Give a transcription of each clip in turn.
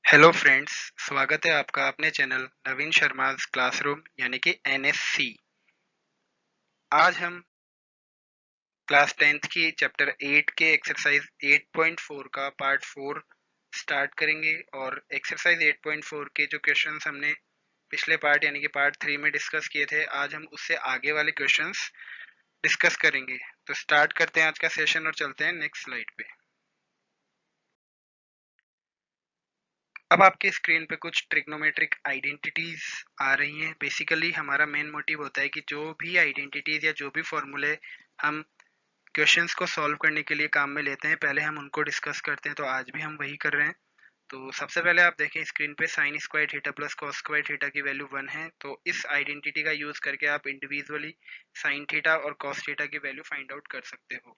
Hello friends, स्वागत है आपका अपने चैनल नवीन शर्मा's क्लासरूम यानी कि एनएससी। आज हम क्लास 10th की चैप्टर 8 के एक्सरसाइज 8.4 का पार्ट 4 स्टार्ट करेंगे और एक्सरसाइज 8.4 के जो क्वेश्चंस हमने पिछले पार्ट यानी कि पार्ट 3 में डिस्कस किए थे, आज हम उससे आगे वाले क्वेश्चंस डिस्कस करेंगे। तो स्टार्ट करते हैं आज का सेशन और चलते हैं नेक्स्ट स्लाइड पे। अब आपके स्क्रीन पे कुछ ट्रिग्नोमेट्रिक आइडेंटिटीज आ रही हैं। बेसिकली हमारा मेन मोटिव होता है कि जो भी आइडेंटिटीज या जो भी फॉर्मूले हम क्वेश्चंस को सॉल्व करने के लिए काम में लेते हैं, पहले हम उनको डिस्कस करते हैं। तो आज भी हम वही कर रहे हैं। तो सबसे पहले आप देखें स्क्रीन पे sine square theta plus cos square theta की वैल्यू 1 है। तो इस आइडेंटिटी का यूज करके आप इंडिविजुअली साइन थीटा और कॉस थीटा की वैल्यू फाइंड आउट कर सकते हो।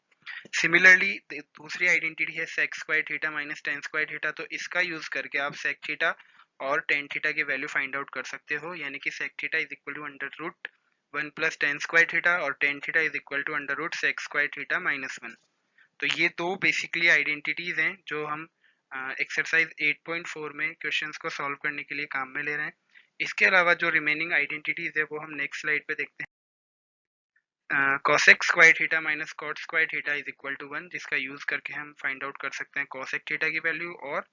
सिमिलरली दूसरी आइडेंटिटी है sec square theta minus tan square theta. तो इसका यूज करके आप सेक थीटा और टेन थीटा की वैल्यू फाइंड आउट कर सकते हो, यानी कि sec theta is equal to under root 1 plus tan square theta और tan theta is equal to under root sec square theta minus 1। तो ये दो बेसिकली आइडेंटिटीज हैं जो हम एक्सरसाइज 8.4 में क्वेश्चंस को सॉल्व करने के लिए काम में ले रहे हैं। इसके अलावा जो रिमेनिंग आइडेंटिटीज है वो हम नेक्स्ट स्लाइड पे देखते हैं। cosec square theta minus cot square theta is equal to 1, जिसका यूज करके हम फाइंड आउट कर सकते हैं cosec थीटा की वैल्यू और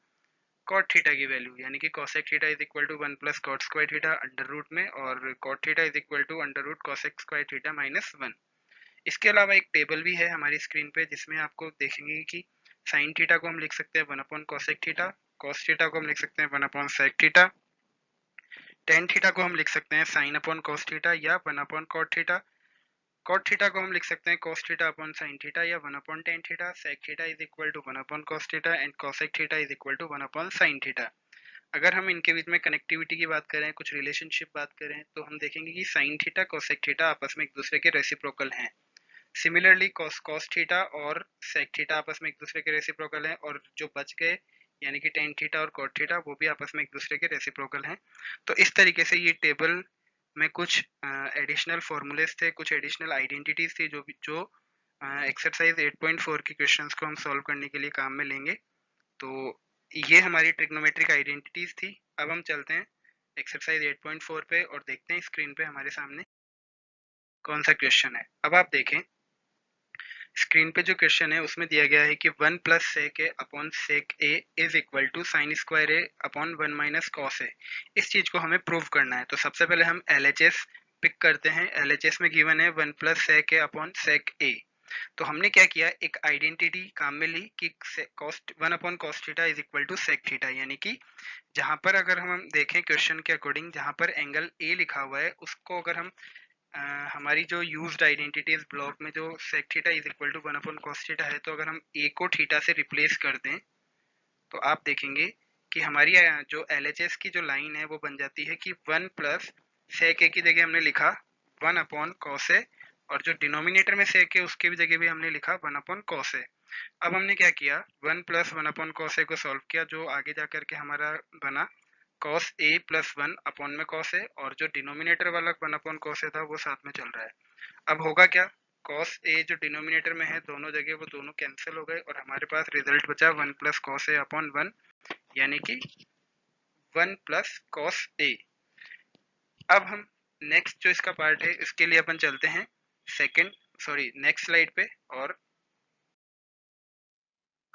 cot थीटा की वैल्यू, यानी कि cosec theta is equal to 1 plus cot square theta under root में और cot theta is equal to under root cosec square theta minus 1। इसके अलावा एक टेबल भी है हमारी स्क्रीन पे जिसमें आपको देखेंगे कि साइन थीटा को हम लिख सकते हैं 1 upon cosec theta, cos theta को हम लिख सकते हैं 1 upon sec theta, tan theta को हम लिख सकते हैं sin अपॉन cos थीटा या 1 upon cot theta, cot theta को हम लिख सकते हैं cos theta upon sin theta या 1 upon tan theta, sec theta is equal to 1 upon cos theta and cosec theta is equal to 1 upon sin theta. अगर हम इनके बीच में कनेक्टिविटी की बात करें, कुछ रिलेशनशिप बात करें, तो हम देखेंगे कि sin थीटा cosec थीटा आपस में एक दूसरे के रेसिप्रोकल हैं। सिमिलरली cos थीटा और sec थीटा आपस में एक दूसरे के रेसिप्रोकल हैं और जो बच गए यानी कि tan थीटा और cot थीटा वो भी आपस में एक दूसरे के रेसिप्रोकल हैं। तो इस तरीके से ये टेबल में कुछ एडिशनल फॉर्मूलेस थे, कुछ एडिशनल आइडेंटिटीज थी जो एक्सरसाइज 8.4 के क्वेश्चंस को हम सॉल्व करने के लिए काम में लेंगे। तो ये हमारी ट्रिग्नोमेट्रिक आइडेंटिटीज थी। अब हम चलते हैं एक्सरसाइज 8.4 पे और देखते हैं स्क्रीन पे हमारे सामने कौन सा क्वेश्चन है। अब आप देखें स्क्रीन पे जो क्वेश्चन है उसमें दिया गया है कि 1 plus sec A upon sec A is equal to sin square A upon 1 minus cos A. इस चीज को हमें प्रूव करना है। तो सबसे पहले हम LHS पिक करते हैं। LHS में गिवन है 1 plus sec A upon sec ए। तो हमने क्या किया, एक आइडेंटिटी काम में ली कि cost 1 upon cos theta is equal to sec theta, यानी कि जहां पर अगर हम देखें क्वेश्चन के अकॉर्डिंग जहां पर एंगल ए लिखा हुआ है उसको अगर हम हमारी जो यूज्ड आइडेंटिटीज ब्लॉक में जो sec theta is equal to 1 upon cos theta है, तो अगर हम a को थीटा से रिप्लेस कर दें तो आप देखेंगे कि हमारी जो LHS की जो लाइन है वो बन जाती है कि 1 प्लस sec a की जगह हमने लिखा 1 अपॉन cos a और जो डिनोमिनेटर में sec है उसके भी जगह भी हमने लिखा 1 अपॉन cos a। अब हमने क्या किया, 1 प्लस 1 अपॉन cos a को सॉल्व किया, जो आगे जाकर के हमारा बना cos a प्लस 1 अपॉन में cos a और जो डिनोमिनेटर वाला 1 अपॉन cos a था वो साथ में चल रहा है। अब होगा क्या, cos a जो डिनोमिनेटर में है दोनों जगह वो दोनों कैंसिल हो गए और हमारे पास रिजल्ट बचा 1 प्लस cos a अपॉन 1, यानी कि 1 प्लस cos a। अब हम नेक्स्ट जो इसका पार्ट है इसके लिए अपन चलते हैं नेक्स्ट स्लाइड पे और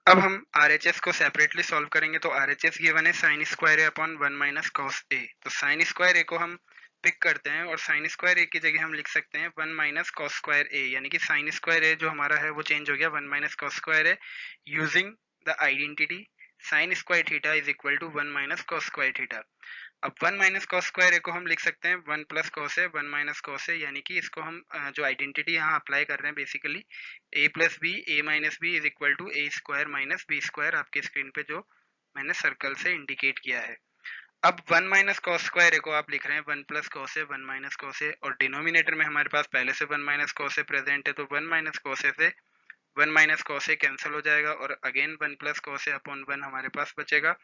अब हम RHS को सेपरेटली सॉल्व करेंगे। तो RHS गिवन है sign square A upon 1 minus cos ए। तो साइन स्क्वायर ए को हम पिक करते हैं और साइन स्क्वायर ए की जगह हम लिख सकते हैं 1 माइनस कॉस स्क्वायर ए, यानी कि साइन स्क्वायर ए जो हमारा है वो चेंज हो गया 1 minus cos square A using the identity sine square theta is equal to 1 minus cos square theta. अब 1 माइनस कॉस स्क्वायर ए को हम लिख सकते हैं 1 plus cos A 1 minus cos ए, यानी कि इसको हम जो आइडेंटिटी यहाँ अप्लाई कर रहे हैं basically a plus B A minus B is equal to A square minus B square, आपके स्क्रीन पे जो मैंने सर्कल से इंडिकेट किया है। अब 1 माइनस कॉस स्क्वायर ए को आप लिख रहे हैं 1 plus cos A 1 minus cos ए और डिनोमिनेटर में हमारे पास पहले से 1 माइनस कॉस ए प्रेजेंट है, तो 1 माइनस कॉस ए से 1 माइनस कॉस ए कैंसिल हो जाएगा और again 1 plus cos A upon 1 हमारे पास बचेगा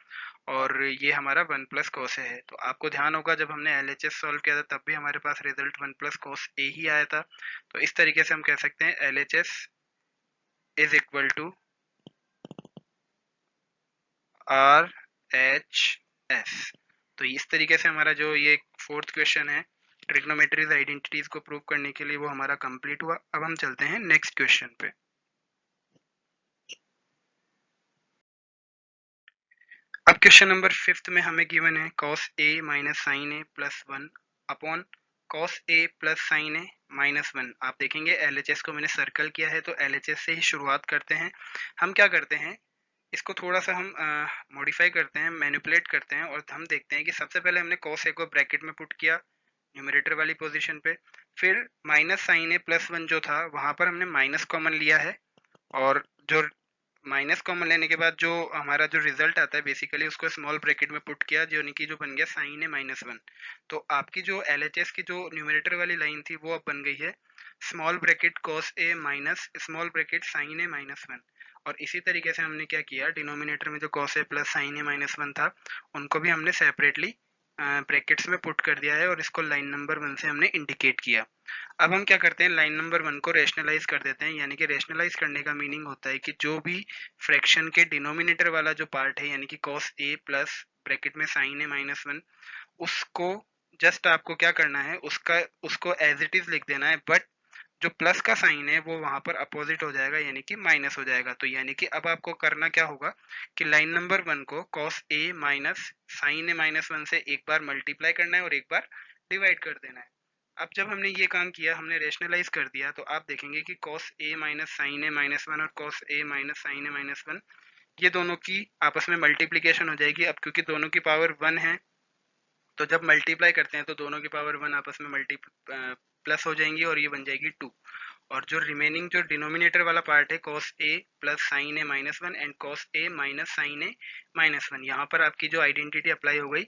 और ये हमारा 1 प्लस कॉस ए है। तो आपको ध्यान होगा जब हमने LHS सॉल्व किया था तब भी हमारे पास रिजल्ट 1 प्लस कॉस ए ही आया था। तो इस तरीके से हम कह सकते हैं LHS is equal to R H S. तो इस तरीके से हमारा जो ये फोर्थ क्वेश्चन है ट्रिग्नोमेट्रीज आइडेंटिटीज को प्रूव करने के लिए वो हमारा कंप्लीट हुआ। अब हम चलते हैं नेक्स्ट क्वेश्चन पे। अब क्वेश्चन नंबर 5 में हमें गिवन है cos a minus sine A plus 1 upon cos a plus sine A minus 1। आप देखेंगे LHS को मैंने सर्कल किया है, तो LHS से ही शुरुआत करते हैं। हम क्या करते हैं, इसको थोड़ा सा हम मॉडिफाई करते हैं, मैनिपुलेट करते हैं, और हम देखते हैं कि सबसे पहले हमने cos a को ब्रैकेट में पुट किया न्यूमरेटर वाली पोजीशन पे, फिर माइनस साइन ए प्लस 1 जो था वहां पर हमने माइनस कॉमन लिया है, और जो माइनस कॉमन लेने के बाद जो हमारा जो रिजल्ट आता है बेसिकली उसको स्मॉल ब्रैकेट में पुट किया, जो कि जो बन गया साइन ए माइनस 1। तो आपकी जो LHS की जो न्यूमरेटर वाली लाइन थी वो अब बन गई है small bracket cos a minus small bracket sine A minus 1। और इसी तरीके से हमने क्या किया, डिनोमिनेटर में जो cos a plus sine A minus 1 था उनको भी हमने सेपरेटली ब्रैकेट्स में पुट कर दिया है, और इसको लाइन नंबर 1 से हमने इंडिकेट किया। अब हम क्या करते हैं, लाइन नंबर 1 को रेशनलाइज कर देते हैं, यानी कि रेशनलाइज करने का मीनिंग होता है कि जो भी फ्रैक्शन के डिनोमिनेटर वाला जो पार्ट है, यानी कि cos a प्लस ब्रैकेट में साइन ए माइनस 1, उसको जस्ट आपको क्या करना है, उसको एज इट इज लिख देना है, बट जो प्लस का साइन है वो वहां पर अपोजिट हो जाएगा, यानी कि माइनस हो जाएगा। तो यानी कि अब आपको करना क्या होगा कि लाइन नंबर 1 को cos a minus sine A minus 1 से एक बार मल्टीप्लाई करना है और एक बार डिवाइड कर देना है। अब जब हमने ये काम किया, हमने रेशनलाइज कर दिया, तो आप देखेंगे कि cos a minus sine A minus 1 और cos a minus sine A minus 1 ये दोनों की आपस में मल्टीप्लीकेशन हो जाएगी। अब क्योंकि दोनों की पावर 1 है, तो जब मल्टीप्लाई करते हैं तो दोनों की पावर 1 आपस में प्लस हो जाएंगी और ये बन जाएगी 2। और जो रिमेनिंग जो डिनोमिनेटर वाला पार्ट है cos a plus sine A minus 1 and cos a minus sine A minus 1, यहाँ पर आपकी जो आइडेंटिटी अप्लाई हो गई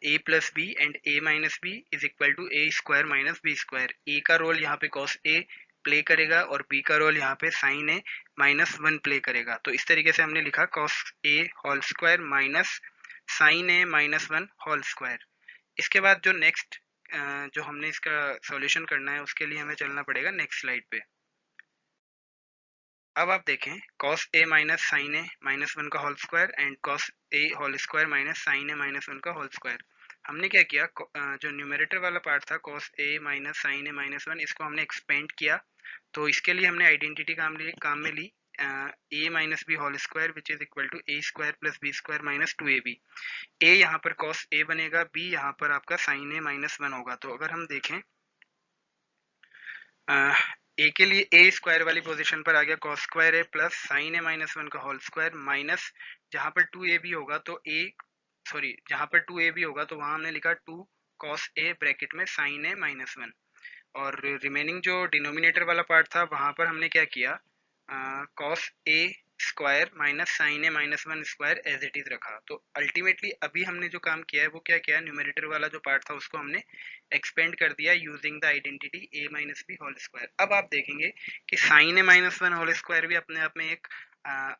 a plus B and a minus B is equal to a square minus B square. a का role यहाँ पे cos a play करेगा और b का रोल यहाँ पे साइन ए माइनस 1 प्ले करेगा। तो इस तरीके से हमने लिखा cos a whole square minus sine A minus 1 whole square. इसके बाद जो नेक्स्ट जो हमने इसका सॉल्यूशन करना है उसके लिए हमें चलना पड़ेगा नेक्स्ट स्लाइड पे। अब आप देखें cos a minus sine A minus 1 का whole square and cos a whole square minus sine A minus 1 का होल स्क्वायर। हमने क्या किया, जो न्यूमरेटर वाला पार्ट था cos a minus sine A minus 1, इसको हमने एक्सपेंड किया। तो इसके लिए हमने आइडेंटिटी काम में ली a minus B whole square which is equal to a square plus B square minus 2ab। a यहाँ पर cos a बनेगा, b यहाँ पर आपका साइन ए माइनस 1 होगा। तो अगर हम देखें ए के लिए ए स्क्वायर वाली पोजीशन पर आ गया cos square A plus sine A minus 1 का होल स्क्वायर माइनस जहाँ पर 2ab होगा तो जहाँ पर 2ab होगा तो वहां हमने लिखा 2 cos a ब्रैकेट में साइन ए माइनस 1। और रिमेनिंग जो डिनोमिनेटर वाला पार्ट था वहां पर हमने क्या किया, cos a square minus sine A minus 1 square as it is रखा। तो अल्टीमेटली अभी हमने जो काम किया है वो क्या किया, न्यूमरेटर वाला जो पार्ट था उसको हमने एक्सपेंड कर दिया using the identity a minus B whole square. अब आप देखेंगे कि sine A minus 1 whole square भी अपने आप में एक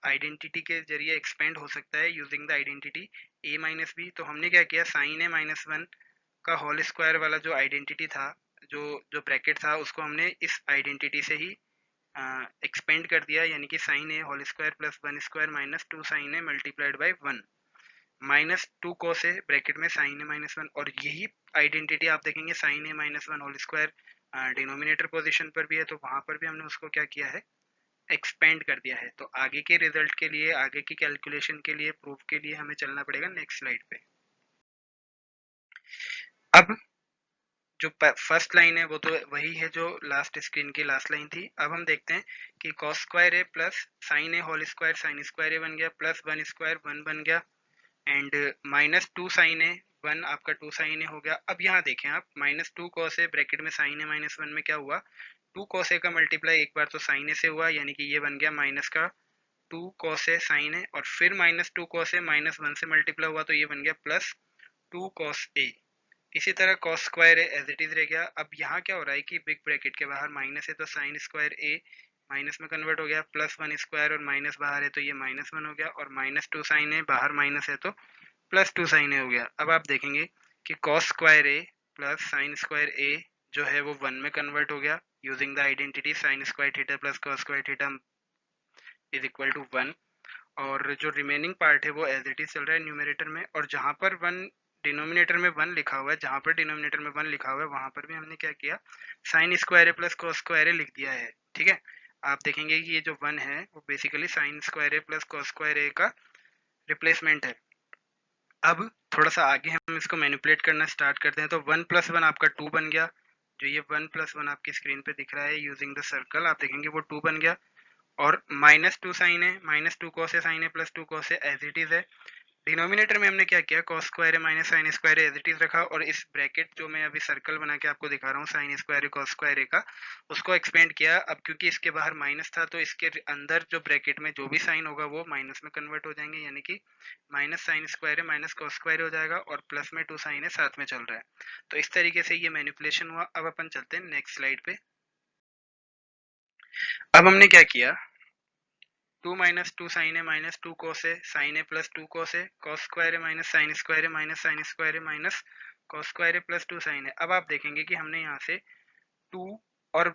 आइडेंटिटी के जरिए एक्सपेंड हो सकता है using the identity a minus B. तो हमने क्या किया, साइन ए माइनस 1 का होल स्क्वायर वाला जो आइडेंटिटी था, जो जो ब्रैकेट था, उसको हमने इस आइडेंटिटी से ही एक्सपेंड कर दिया, यानी कि sine A whole square plus 1 square minus 2 sine A multiplied by 1 minus 2 cos A bracket में साइन ए माइनस 1। और यही आइडेंटिटी आप देखेंगे sine A minus 1 whole square denominator position पर भी है, तो वहां पर भी हमने उसको क्या किया है, एक्सपेंड कर दिया है। तो आगे के रिजल्ट के लिए, आगे की कैलकुलेशन के लिए, प्रूफ के लिए हमें चलना पड़ेगा नेक्स्ट स्लाइड पे। अब जो फर्स्ट लाइन है वो तो वही है जो लास्ट स्क्रीन की लास्ट लाइन थी। अब हम देखते हैं कि cos square A plus sine A whole square sine square ए बन गया, प्लस 1 स्क्वायर 1 बन गया, एंड माइनस 2 साइन ए 1 आपका 2 साइन ए हो गया। अब यहाँ देखें आप, माइनस 2 cos ए ब्रैकेट में साइन ए माइनस 1 में क्या हुआ, 2 cos ए का मल्टीप्लाई एक बार तो साइन ए से हुआ, यानी कि ये बन गया माइनस का 2 cos ए साइन ए, और फिर माइनस 2 cos ए माइनस 1 से मल्टीप्लाई हुआ तो ये बन गया प्लस 2 cos ए। इसी तरह cos square as it is रह गया। अब यहाँ क्या हो रहा है कि बिग ब्रैकेट के बाहर माइनस है तो साइन स्क्वायर ए माइनस में कन्वर्ट हो गया, प्लस 1 स्क्वायर और माइनस बाहर है तो ये माइनस 1 हो गया, और माइनस 2 साइन ए बाहर माइनस है तो प्लस 2 साइन ए हो गया। अब आप देखेंगे कि cos square A plus sine square A जो है वो 1 में कन्वर्ट हो गया using the identity sine square theta plus cos square theta is equal to 1। और जो रिमेनिंग पार्ट है वो एज इट इज चल रहा है न्यूमरेटर में, और जहाँ पर वन डिनोमिनेटर में वन लिखा हुआ है, जहाँ पर डिनोमिनेटर में वन लिखा हुआ है वहाँ पर भी हमने क्या किया, sign square A plus cos square ए लिख दिया है। ठीक है, आप देखेंगे कि ये जो वन है वो basically sign square A plus cos square ए का रिप्लेसमेंट है। अब थोड़ा सा आगे हम इसको मैनिपुलेट करना स्टार्ट करते हैं, तो वन प्लस वन आपका टू बन गया। जो ये वन प्लस वन आपकी स्क्रीन पे दिख रहा है यूजिंग द सर्कल, आप देखेंगे वो टू बन गया। और माइनस टू साइन है, माइनस टू कॉस है साइन है प्लस टू कॉस है एज इट इज है। डिनोमिनेटर में हमने क्या किया, cos स्क्वायर है माइनस साइन स्क्वायर है एज इट इज रखा, और इस ब्रैकेट जो मैं अभी सर्कल बना के आपको दिखा रहा हूँ साइन स्क्वायर है cos स्क्वायर है का, उसको एक्सपेंड किया। अब क्योंकि इसके बाहर माइनस था तो इसके अंदर जो ब्रैकेट में जो भी साइन होगा वो माइनस में कन्वर्ट हो जाएंगे, यानी कि माइनस साइन स्क्वायर है माइनस cos स्क्वायर हो जाएगा, और प्लस में टू साइन है साथ में चल रहा है। तो इस तरीके से ये मैनिपुलेशन हुआ। अब अपन चलते हैं नेक्स्ट स्लाइड पे। अब हमने क्या किया, टू माइनस टू साइन है माइनस टू कोस है साइन है प्लस टू कोस है कॉस स्क्वायर है माइनस साइन स्क्वायर है माइनस साइन स्क्वायर है माइनस कॉस स्क्वायर है प्लस टू साइन है। अब आप देखेंगे कि हमने यहाँ से टू और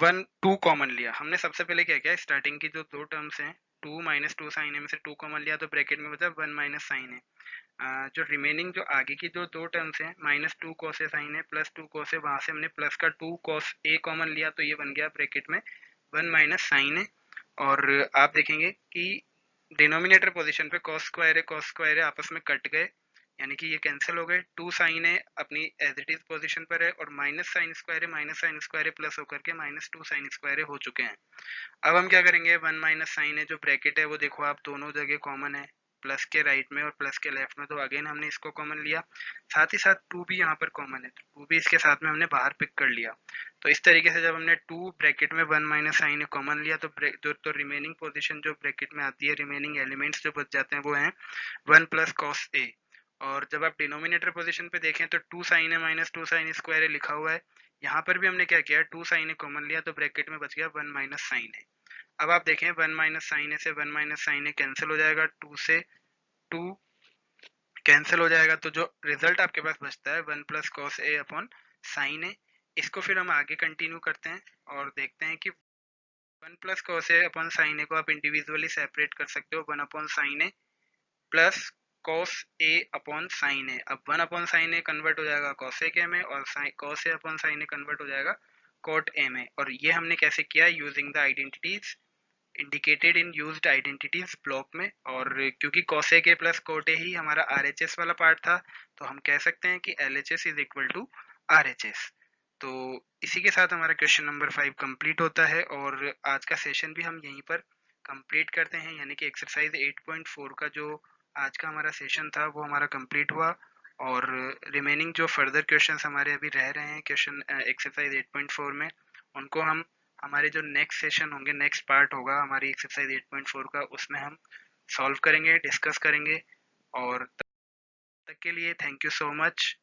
वन टू कॉमन लिया। हमने सबसे पहले क्या किया, स्टार्टिंग की जो दो टर्म्स हैं टू माइनस टू साइन है में से टू कॉमन लिया तो ब्रैकेट में बचा वन माइनस साइन है। जो रिमेनिंग जो आगे की जो दो टर्म्स हैं माइनस टू कॉस है साइन है प्लस टू कॉस है, वहां से हमने प्लस का टू कॉस ए कॉमन लिया तो ये बन गया ब्रैकेट में वन माइनस साइन है। और आप देखेंगे कि डिनोमिनेटर पोजीशन पे cos स्क्वायर है आपस में कट गए, यानी कि ये कैंसिल हो गए। टू साइन है अपनी एज इट इज पोजीशन पर है, और माइनस साइन स्क्वायर है प्लस होकर के माइनस टू साइन स्क्वायर है हो चुके हैं। अब हम क्या करेंगे, वन माइनस साइन है जो ब्रैकेट है वो देखो आप दोनों जगह कॉमन है, प्लस के राइट में और प्लस के लेफ्ट में, तो अगेन हमने इसको कॉमन लिया। साथ ही साथ टू भी यहाँ पर कॉमन है तो टू भी इसके साथ में हमने बाहर पिक कर लिया। तो इस तरीके से जब हमने टू ब्रैकेट में वन माइनस साइन कॉमन लिया तो जो रिमेनिंग पोजीशन जो ब्रैकेट में आती है, रिमेनिंग एलिमेंट्स जो बच जाते हैं वो हैं वन प्लस कॉस ए। और जब आप डिनोमिनेटर पोजीशन पे देखें तो टू साइन है माइनस टू साइन स्क्वायर है लिखा हुआ है, यहाँ पर भी हमने क्या किया, टू साइन कॉमन लिया तो ब्रैकेट में बच गया वन माइनस साइन है। अब आप देखें वन माइनस साइन से वन माइनस साइन कैंसिल हो जाएगा, टू से टू कैंसिल हो जाएगा, तो जो रिजल्ट आपके पास बचता है one plus cos A upon sine ए। इसको फिर हम आगे कंटिन्यू करते हैं और देखते हैं कि one plus cos A upon sine ए को आप इंडिविजुअली सेपरेट कर सकते हो, one upon sine A plus cos A upon sine ए। अब वन अपॉन साइन ए कन्वर्ट हो जाएगा कॉसेक ए में, और cos A upon sine A convert हो जाएगा कॉट ए में। और ये हमने कैसे किया, using the identities indicated in used identities block में। और क्योंकि cosec a plus cot a ही हमारा RHS वाला पार्ट था तो हम कह सकते हैं कि LHS is equal to RHS। तो इसी के साथ हमारा क्वेश्चन नंबर 5 कंप्लीट होता है, और आज का सेशन भी हम यहीं पर कंप्लीट करते हैं, यानी कि एक्सरसाइज 8.4 का जो आज का हमारा सेशन था वो हमारा कंप्लीट हुआ। और रिमेनिंग जो फर्दर क्वेश्चंस हमारे अभी रह रहे हैं क्वेश्चन एक्सरसाइज 8.4 में, उनको हम हमारे जो नेक्स्ट सेशन होंगे, नेक्स्ट पार्ट होगा हमारी एक्सरसाइज 8.4 का, उसमें हम सॉल्व करेंगे, डिस्कस करेंगे। और तब तक के लिए थैंक यू सो मच।